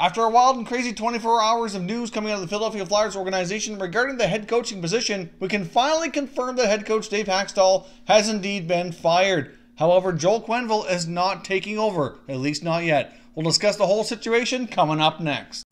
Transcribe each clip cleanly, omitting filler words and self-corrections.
After a wild and crazy 24 hours of news coming out of the Philadelphia Flyers organization regarding the head coaching position, we can finally confirm that head coach Dave Hakstol has indeed been fired. However, Joel Quennville is not taking over, at least not yet. We'll discuss the whole situation coming up next.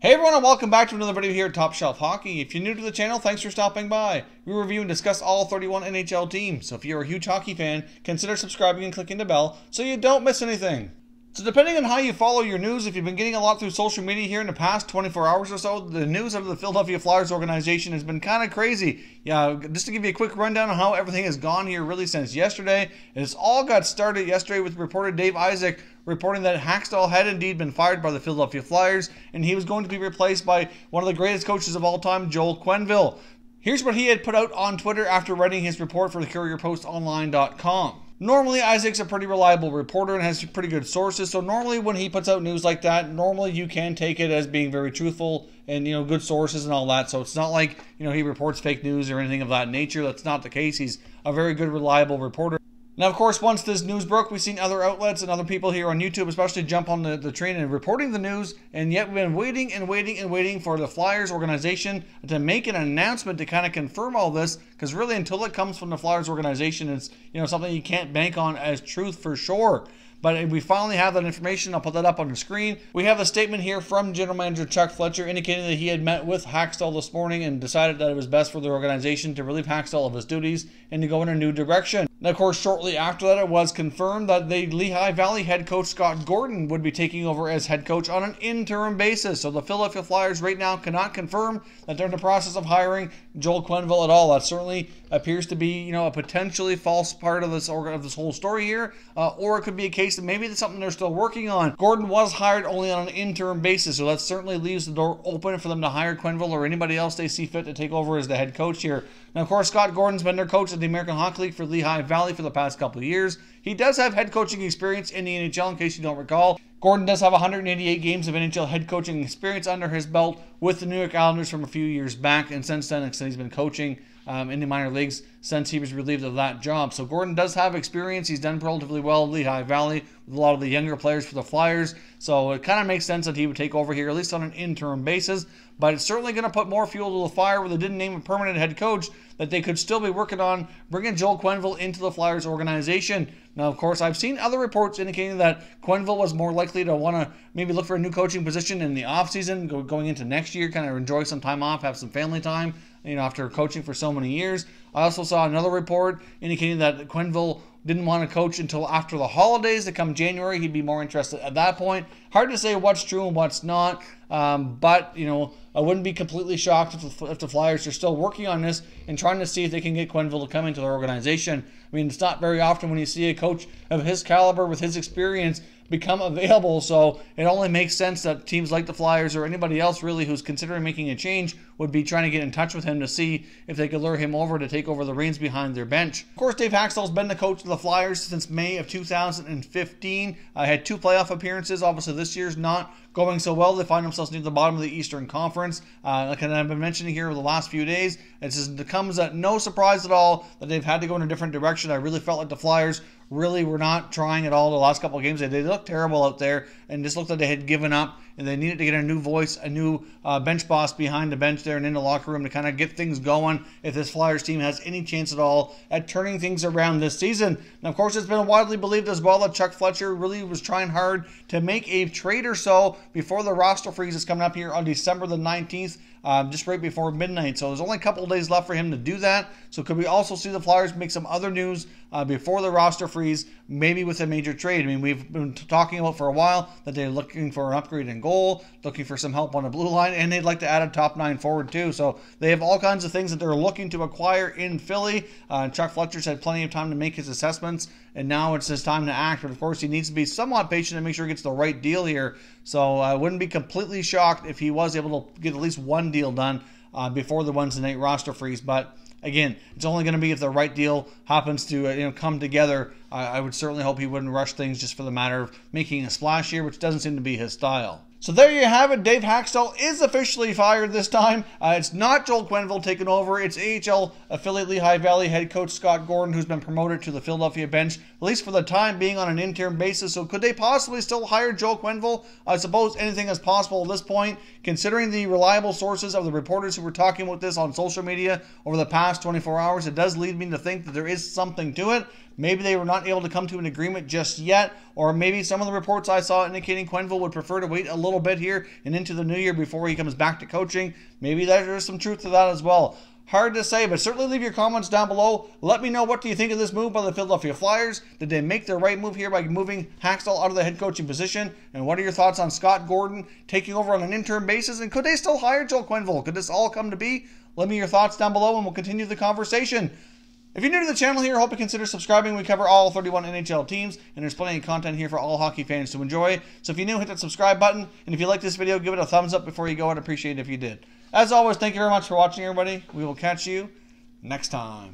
Hey everyone, and welcome back to another video here at Top Shelf Hockey. If you're new to the channel, thanks for stopping by. We review and discuss all 31 NHL teams, so if you're a huge hockey fan, consider subscribing and clicking the bell so you don't miss anything. So depending on how you follow your news, if you've been getting a lot through social media here in the past 24 hours or so, the news out of the Philadelphia Flyers organization has been kind of crazy. Yeah, just to give you a quick rundown on how everything has gone here really since yesterday. It's all got started yesterday with reporter Dave Hakstol reporting that Hakstol had indeed been fired by the Philadelphia Flyers, and he was going to be replaced by one of the greatest coaches of all time, Joel Quennville. Here's what he had put out on Twitter after writing his report for the CourierPostOnline.com. Normally, Isaac's a pretty reliable reporter and has pretty good sources, so normally when he puts out news like that, normally you can take it as being very truthful and, good sources and all that. So it's not like, he reports fake news or anything of that nature. That's not the case. He's a very good, reliable reporter. Now, of course, once this news broke, we've seen other outlets and other people here on YouTube especially jump on the train and reporting the news, and yet we've been waiting and waiting and waiting for the Flyers organization to make an announcement to kind of confirm all this, because really until it comes from the Flyers organization, it's something you can't bank on as truth for sure. But we finally have that information. I'll put that up on the screen. We have a statement here from General Manager Chuck Fletcher indicating that he had met with Hakstol this morning and decided that it was best for the organization to relieve Hakstol of his duties and to go in a new direction. And of course, shortly after that, it was confirmed that the Lehigh Valley head coach Scott Gordon would be taking over as head coach on an interim basis. So the Philadelphia Flyers right now cannot confirm that they're in the process of hiring Joel Quennville at all. That certainly appears to be, a potentially false part of this whole story here, or it could be a case that maybe it's something they're still working on. Gordon was hired only on an interim basis, so that certainly leaves the door open for them to hire Quennville or anybody else they see fit to take over as the head coach here. Now, of course, Scott Gordon's been their coach at the American Hockey League for Lehigh Valley for the past couple of years. He does have head coaching experience in the NHL, in case you don't recall. Gordon does have 188 games of NHL head coaching experience under his belt with the New York Islanders from a few years back, and since then he's been coaching in the minor leagues since he was relieved of that job. So Gordon does have experience. He's done relatively well at Lehigh Valley with a lot of the younger players for the Flyers. So it kind of makes sense that he would take over here, at least on an interim basis. But it's certainly going to put more fuel to the fire where they didn't name a permanent head coach, that they could still be working on bringing Joel Quennville into the Flyers organization. Now, of course, I've seen other reports indicating that Quennville was more likely to want to maybe look for a new coaching position in the offseason, going into next year, kind of enjoy some time off, have some family time, after coaching for so many years. I also saw another report indicating that Quennville didn't want to coach until after the holidays. To come January, he'd be more interested at that point. Hard to say what's true and what's not, but, I wouldn't be completely shocked if the Flyers are still working on this and trying to see if they can get Quennville to come into their organization. I mean, it's not very often when you see a coach of his caliber with his experience become available, so it only makes sense that teams like the Flyers or anybody else really who's considering making a change would be trying to get in touch with him to see if they could lure him over to take over the reins behind their bench. Of course, Dave Hakstol's been the coach of the Flyers since May of 2015. Had 2 playoff appearances. Obviously, this year's not going so well. They find themselves near the bottom of the Eastern Conference. Like I've been mentioning here over the last few days, it comes at no surprise at all that they've had to go in a different direction. I really felt like the Flyers really were not trying at all the last couple of games. They looked terrible out there and just looked like they had given up, and they needed to get a new voice, a new bench boss behind the bench there and in the locker room to kind of get things going if this Flyers team has any chance at all at turning things around this season. Now, of course, it's been widely believed as well that Chuck Fletcher really was trying hard to make a trade or so before the roster freeze is coming up here on December the 19th. Just right before midnight. So there's only a couple of days left for him to do that. So could we also see the Flyers make some other news before the roster freeze, maybe with a major trade? I mean, we've been talking about for a while that they're looking for an upgrade in goal, looking for some help on the blue line, and they'd like to add a top 9 forward too. So they have all kinds of things that they're looking to acquire in Philly. Chuck Fletcher's had plenty of time to make his assessments, and now it's his time to act. But of course, he needs to be somewhat patient and make sure he gets the right deal here. So I wouldn't be completely shocked if he was able to get at least one deal done before the Wednesday night roster freeze. But again, it's only going to be if the right deal happens to come together. I would certainly hope he wouldn't rush things just for the matter of making a splash here, which doesn't seem to be his style. So there you have it. Dave Hakstol is officially fired this time. It's not Joel Quennville taking over. It's AHL affiliate Lehigh Valley head coach Scott Gordon, who's been promoted to the Philadelphia bench, at least for the time being, on an interim basis. So could they possibly still hire Joel Quennville? I suppose anything is possible at this point, considering the reliable sources of the reporters who were talking about this on social media over the past 24 hours. It does lead me to think that there is something to it. Maybe they were not able to come to an agreement just yet, or maybe some of the reports I saw indicating Quennville would prefer to wait a little bit here and into the new year before he comes back to coaching. Maybe there's some truth to that as well. Hard to say, but certainly leave your comments down below. Let me know, what do you think of this move by the Philadelphia Flyers? Did they make the right move here by moving Hakstol out of the head coaching position? And what are your thoughts on Scott Gordon taking over on an interim basis? And could they still hire Joel Quennville? Could this all come to be? Let me know your thoughts down below and we'll continue the conversation. If you're new to the channel here, I hope you consider subscribing. We cover all 31 NHL teams, and there's plenty of content here for all hockey fans to enjoy. So if you're new, hit that subscribe button, and if you like this video, give it a thumbs up before you go. I'd appreciate it if you did. As always, thank you very much for watching, everybody. We will catch you next time.